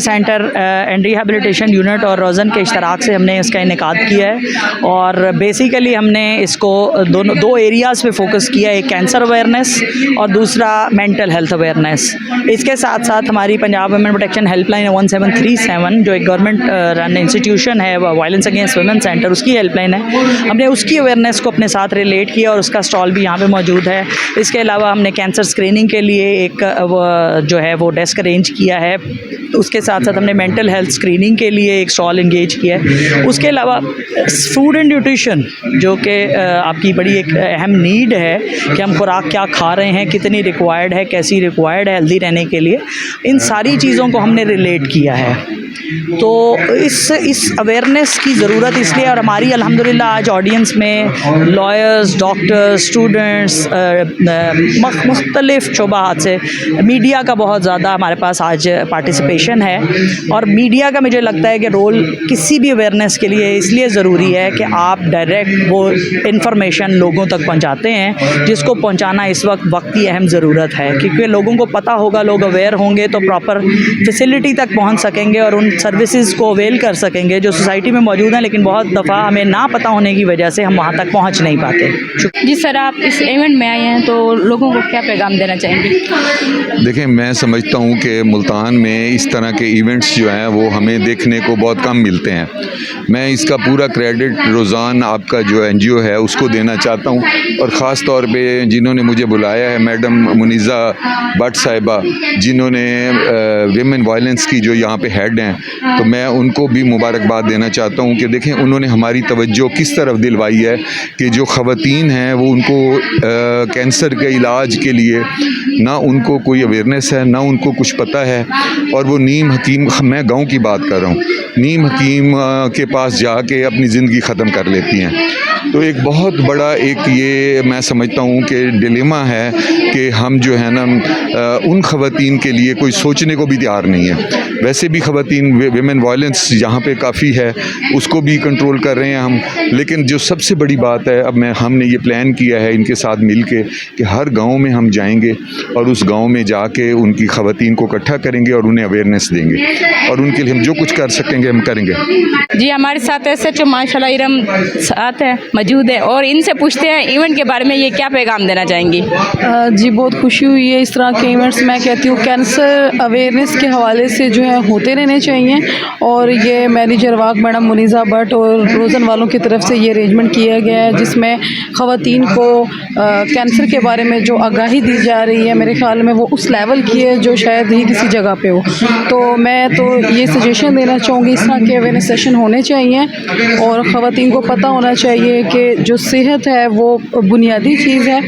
Centre and rehabilitation unit और रोज़न के इश्तराक से हमने इसका इनेकाद किया है और बेसिकली हमने इसको दो एरियाज़ पे फोकस किया है, एक कैंसर अवेयरनेस और दूसरा मेंटल हेल्थ अवेयरनेस। इसके साथ साथ हमारी पंजाब वुमेन प्रोटेक्शन हेल्पलाइन 1737 जो एक गवर्नमेंट रन इंस्टीट्यूशन है, वायलेंस अगेंस्ट वुमेन सेंटर, उसकी हेल्पलाइन है, हमने उसकी अवेयरनेस को अपने साथ रिलेट किया और उसका स्टॉल भी यहाँ पे मौजूद है। इसके अलावा हमने कैंसर स्क्रीनिंग के लिए एक जो है वो डेस्क अरेंज किया है। उसके साथ साथ हमने मेंटल हेल्थ स्क्रीनिंग के लिए एक स्टॉल इंगेज किया है। उसके अलावा फूड एंड न्यूट्रिशन जो कि आपकी बड़ी एक अहम नीड है कि हम खुराक क्या खा रहे हैं, कितनी रिक्वायर्ड है, कैसी रिक्वायर्ड है हेल्दी रहने के लिए, इन सारी चीज़ों को हमने रिलेट किया है। तो इस अवेयरनेस की ज़रूरत इसलिए, और हमारी अल्हम्दुलिल्लाह आज ऑडियंस में लॉयर्स, डॉक्टर्स, स्टूडेंट्स, मुख्तलिफ़ शोबात से मीडिया का बहुत ज़्यादा हमारे पास आज पार्टिसिपेशन है। और मीडिया का मुझे लगता है कि रोल किसी भी अवेयरनेस के लिए इसलिए ज़रूरी है कि आप डायरेक्ट वो इन्फॉर्मेशन लोगों तक पहुंचाते हैं जिसको पहुंचाना इस वक्त की अहम ज़रूरत है, क्योंकि लोगों को पता होगा, लोग अवेयर होंगे तो प्रॉपर फैसिलिटी तक पहुंच सकेंगे और उन सर्विसेज को अवेल कर सकेंगे जो सोसाइटी में मौजूद हैं, लेकिन बहुत दफ़ा हमें ना पता होने की वजह से हम वहाँ तक पहुँच नहीं पाते। जी सर, आप इस इवेंट में आए हैं तो लोगों को क्या पैगाम देना चाहेंगे? देखें, मैं समझता हूँ कि मुल्तान में इस तरह के इवेंट्स जो हैं वो हमें देखने को बहुत कम मिलते हैं। मैं इसका पूरा क्रेडिट रोज़ान आपका जो NGO है उसको देना चाहता हूँ, और ख़ास तौर पे जिन्होंने मुझे बुलाया है, मैडम मुनीज़ा भट्ट साहिबा, जिन्होंने विमेन वायलेंस की जो यहाँ पे हेड हैं, तो मैं उनको भी मुबारकबाद देना चाहता हूँ कि देखें उन्होंने हमारी तवज्जो किस तरफ दिलवाई है कि जो ख़वातीन हैं वो उनको कैंसर के इलाज के लिए ना उनको कोई अवेयरनेस है, ना उनको कुछ पता है, और वो नीम हकीम, मैं गांव की बात कर रहा हूँ, नीम हकीम के पास जाके अपनी ज़िंदगी ख़त्म कर लेती हैं। तो एक बहुत बड़ा एक ये मैं समझता हूँ कि डिलेमा है कि हम जो है ना उन ख़वातीन के लिए कोई सोचने को भी तैयार नहीं है। वैसे भी ख़वातीन विमेन वायलेंस यहाँ पे काफ़ी है, उसको भी कंट्रोल कर रहे हैं हम, लेकिन जो सबसे बड़ी बात है, अब हमने ये प्लान किया है इनके साथ मिल के कि हर गाँव में हम जाएंगे और उस गाँव में जाके उनकी ख़वातीन को इकट्ठा करेंगे और उन्हें अवेयरनेस देंगे, और उनके लिए हम जो कुछ कर सकेंगे हम करेंगे। जी, हमारे साथ SHO माशाल्लाह इरम साथ है, मौजूद है, और इनसे पूछते हैं इवेंट के बारे में ये क्या पैगाम देना चाहेंगी? जी, बहुत खुशी हुई है। इस तरह के इवेंट्स मैं कहती हूँ कैंसर अवेयरनेस के हवाले से जो है होते रहने चाहिए, और ये मैनेजर वाक मैडम मुनीज़ा भट्ट और रोज़न वालों की तरफ से ये अरेंजमेंट किया गया है जिसमें ख़वातीन को कैंसर के बारे में जो आगाही दी जा रही है, मेरे ख्याल में वो उस लेवल की है जो शायद ही किसी जगह पे हो। तो मैं तो ये सजेशन देना चाहूँगी, इस तरह के अवेयरनेस सेशन होने चाहिए और ख़वातीन को पता होना चाहिए कि जो सेहत है वो बुनियादी चीज़ है,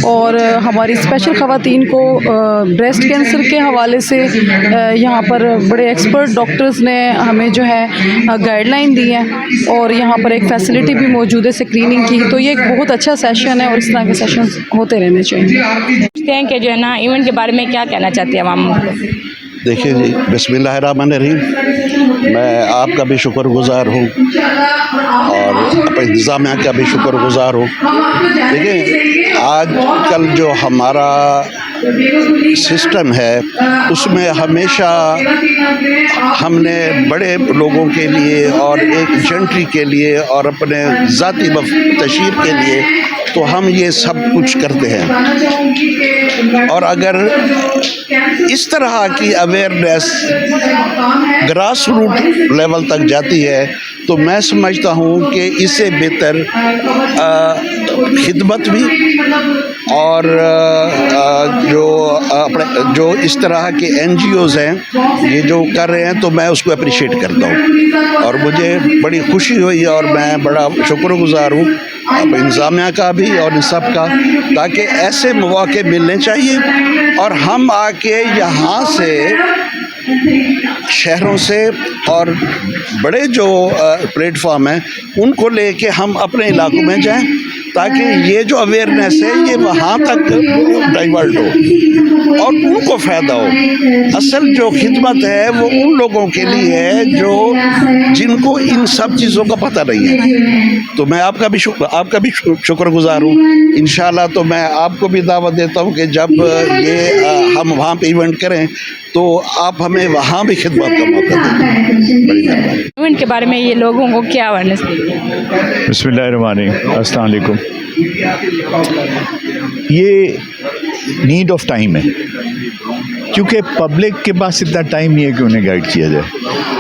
और हमारी स्पेशल ख़वातीन को ब्रेस्ट कैंसर के हवाले से यहाँ पर बड़े एक्सपर्ट डॉक्टर्स ने हमें जो है गाइडलाइन दी है, और यहाँ पर एक फैसिलिटी भी मौजूद है स्क्रीनिंग की। तो ये एक बहुत अच्छा सेशन है और इस तरह के सेशन होते रहने चाहिए। कि जो है ना इवेंट के बारे में क्या कहना चाहते हैं आवाम को? देखिए जी, बिस्मिल्लाहिर्रहमानिर्रहीम, मैं आपका भी शुक्रगुज़ार हूँ और अपने इंतज़ामिया का भी शुक्रगुज़ार हूँ। देखिए, आजकल जो हमारा सिस्टम है उसमें हमेशा हमने बड़े लोगों के लिए और एक जेंट्री के लिए और अपने ज़ाती तशहीर के लिए तो हम ये सब कुछ करते हैं, और अगर इस तरह की अवेयरनेस ग्रास रूट लेवल तक जाती है तो मैं समझता हूँ कि इससे बेहतर खिदमत भी और जो इस तरह के NGOs हैं ये जो कर रहे हैं, तो मैं उसको अप्रिशिएट करता हूँ और मुझे बड़ी खुशी हुई और मैं बड़ा शुक्रगुज़ार हूँ अब इंतज़ामिया का भी और इन सब का, ताकि ऐसे मौके मिलने चाहिए और हम आके यहाँ से शहरों से और बड़े जो प्लेटफॉर्म हैं उनको लेके हम अपने इलाकों में जाएं ताकि ये जो अवेयरनेस है ये वहाँ तक डाइवर्ट हो और उनको फ़ायदा हो। असल जो खिदमत है वो उन लोगों के लिए है जो जिनको इन सब चीज़ों का पता नहीं है। तो मैं आपका भी शुक्रगुजार हूँ। इंशाल्लाह तो मैं आपको भी दावत देता हूँ कि जब ये हम वहाँ पे इवेंट करें तो आप हमें वहाँ भी खिदमत का मौका दें। बड़ी मेहरबानी। इवेंट के बारे में ये लोगों को क्या अवेयरनेस देंगे? बिस्मिल्लाहिर्रहमानिर्रहीम, अस्सलाम वालेकुम। ये नीड ऑफ टाइम है, क्योंकि पब्लिक के पास इतना टाइम नहीं है कि उन्हें गाइड किया जाए,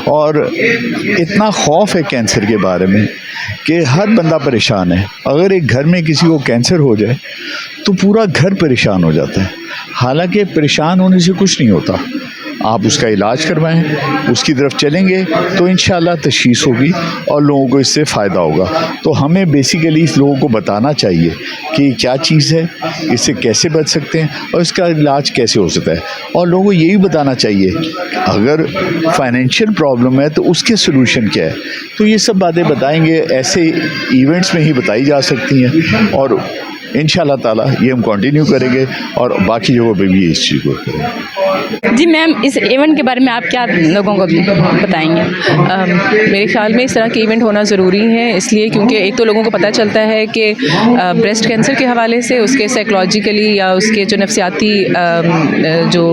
और इतना खौफ है कैंसर के बारे में कि हर बंदा परेशान है। अगर एक घर में किसी को कैंसर हो जाए तो पूरा घर परेशान हो जाता है। हालांकि परेशान होने से कुछ नहीं होता, आप उसका इलाज करवाएं, उसकी तरफ चलेंगे तो इंशाल्लाह तशख़ीस होगी और लोगों को इससे फ़ायदा होगा। तो हमें बेसिकली इस लोगों को बताना चाहिए कि क्या चीज़ है, इससे कैसे बच सकते हैं और इसका इलाज कैसे हो सकता है। और लोगों को यही बताना चाहिए अगर फाइनेंशियल प्रॉब्लम है तो उसके सलूशन क्या है। तो ये सब बातें बताएंगे, ऐसे इवेंट्स में ही बताई जा सकती हैं, और इंशाल्लाह ताला ये हम कंटिन्यू करेंगे और बाकी जगहों पे भी इस चीज़ को करेंगे। जी मैम, इस इवेंट के बारे में आप क्या लोगों को बताएंगे? मेरे ख्याल में इस तरह के इवेंट होना ज़रूरी है, इसलिए क्योंकि एक तो लोगों को पता चलता है कि ब्रेस्ट कैंसर के हवाले से उसके साइकोलॉजिकली या उसके जो नफसियाती जो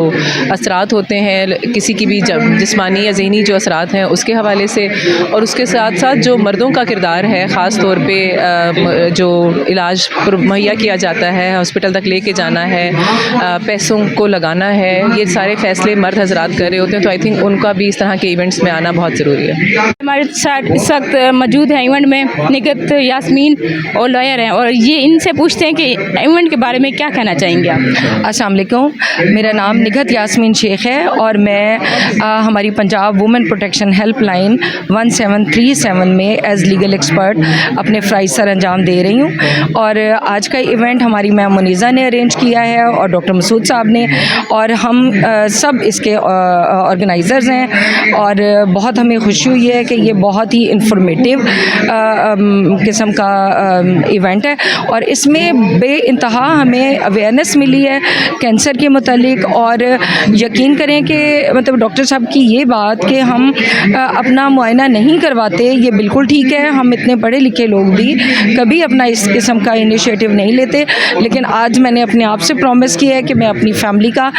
असरात होते हैं, किसी की भी जिस्मानी या ज़हनी जो असरात हैं उसके हवाले से, और उसके साथ साथ जो मर्दों का किरदार है ख़ास तौर पे जो इलाज मुहैया किया जाता है, हॉस्पिटल तक लेके जाना है, पैसों को लगाना है, ये सारे फैसले मर्द हजरात कर रहे होते हैं। तो आई थिंक उनका भी इस तरह के इवेंट्स में आना बहुत ज़रूरी है। हमारे साथ इस वक्त मौजूद हैं इवेंट में निगत यास्मीन और लॉयर हैं, और ये इनसे पूछते हैं कि इवेंट के बारे में क्या कहना चाहेंगे आप? अस्सलाम वालेकुम, मेरा नाम निगत यास्मीन शेख है और मैं हमारी पंजाब वुमेन प्रोटेक्शन हेल्पलाइन 1737 में एज़ लीगल एक्सपर्ट अपने फ़राइज़ सर अंजाम दे रही हूँ। और आज का इवेंट हमारी मैम मुनीज़ा ने अरेंज किया है और डॉक्टर मसूद साहब ने, और हम सब इसके ऑर्गेनाइज़र्स हैं। और बहुत हमें खुशी हुई है कि ये बहुत ही इंफॉर्मेटिव किस्म का इवेंट है, और इसमें बेइंतहा हमें अवेयरनेस मिली है कैंसर के मुतालिक। और यकीन करें कि मतलब डॉक्टर साहब की ये बात कि हम अपना मुआयना नहीं करवाते, ये बिल्कुल ठीक है। हम इतने पढ़े लिखे लोग भी कभी अपना इस किस्म का इनिशिएटिव नहीं लेते, लेकिन आज मैंने अपने आप से प्रॉमिस किया है कि मैं अपनी फैमिली का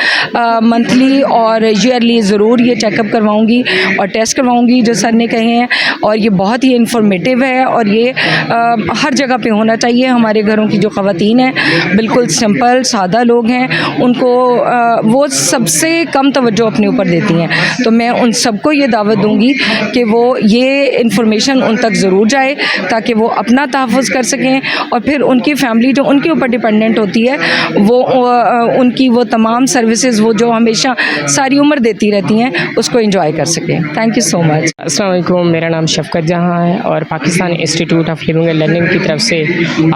मंथली और ईयरली ज़रूर ये चेकअप करवाऊंगी और टेस्ट करवाऊंगी जो सर ने कहे हैं। और ये बहुत ही इंफॉर्मेटिव है और ये हर जगह पे होना चाहिए। हमारे घरों की जो ख़वातीन हैं बिल्कुल सिंपल सादा लोग हैं, उनको वो सबसे कम तवज्जो अपने ऊपर देती हैं। तो मैं उन सबको ये दावत दूंगी कि वो ये इन्फॉर्मेशन उन तक ज़रूर जाए ताकि वो अपना तहफ़्फ़ुज़ कर सकें, और फिर उनकी फैमिली जो उनके ऊपर डिपेंडेंट होती है वो उनकी वो तमाम सर्विसेज वो जो हमेशा सारी उम्र देती रहती हैं उसको एंजॉय कर सकें। Thank you so much. अस्सलाम वालेकुम, मेरा नाम शफकत जहाँ है और Pakistan institute of living and learning की तरफ से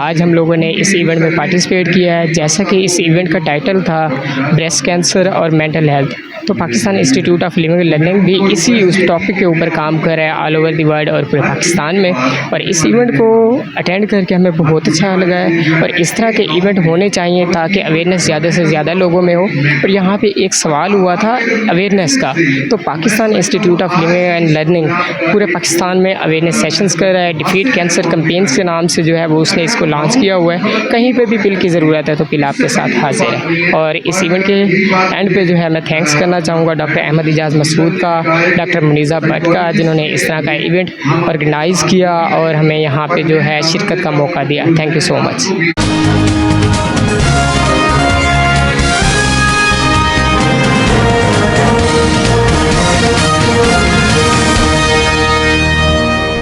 आज हम लोगों ने इस इवेंट में पार्टिसिपेट किया है। जैसा कि इस इवेंट का टाइटल था ब्रेस्ट कैंसर और मेंटल हेल्थ, तो Pakistan institute of living and learning भी इसी उस टॉपिक के ऊपर काम कर रहा है ऑल ओवर दी वर्ल्ड और पूरे पाकिस्तान में। और इस इवेंट को अटेंड करके हमें बहुत अच्छा लगा है, और इस तरह के इवेंट होने चाहिए ताकि अवेयरनेस ज़्यादा से ज़्यादा लोगों में हो। और यहाँ पे एक सवाल हुआ था अवेयरनेस का, तो Pakistan institute of living and learning पूरे पाकिस्तान में अवेयरनेस सेशंस कर रहा है। डिफीट कैंसर कैंपेन्स के नाम से जो है वो उसने इसको लॉन्च किया हुआ है। कहीं पे भी पिल की ज़रूरत है तो पिल आपके साथ हाजिर है। और इस इवेंट के एंड पे जो है मैं थैंक्स करना चाहूँगा डॉक्टर अहमद इजाज़ मसूद का, डॉक्टर मुनीज़ा भट्ट का, जिन्होंने इस तरह का इवेंट ऑर्गेनाइज़ किया और हमें यहाँ पे जो है शिरकत का मौका दिया। Thank you so much.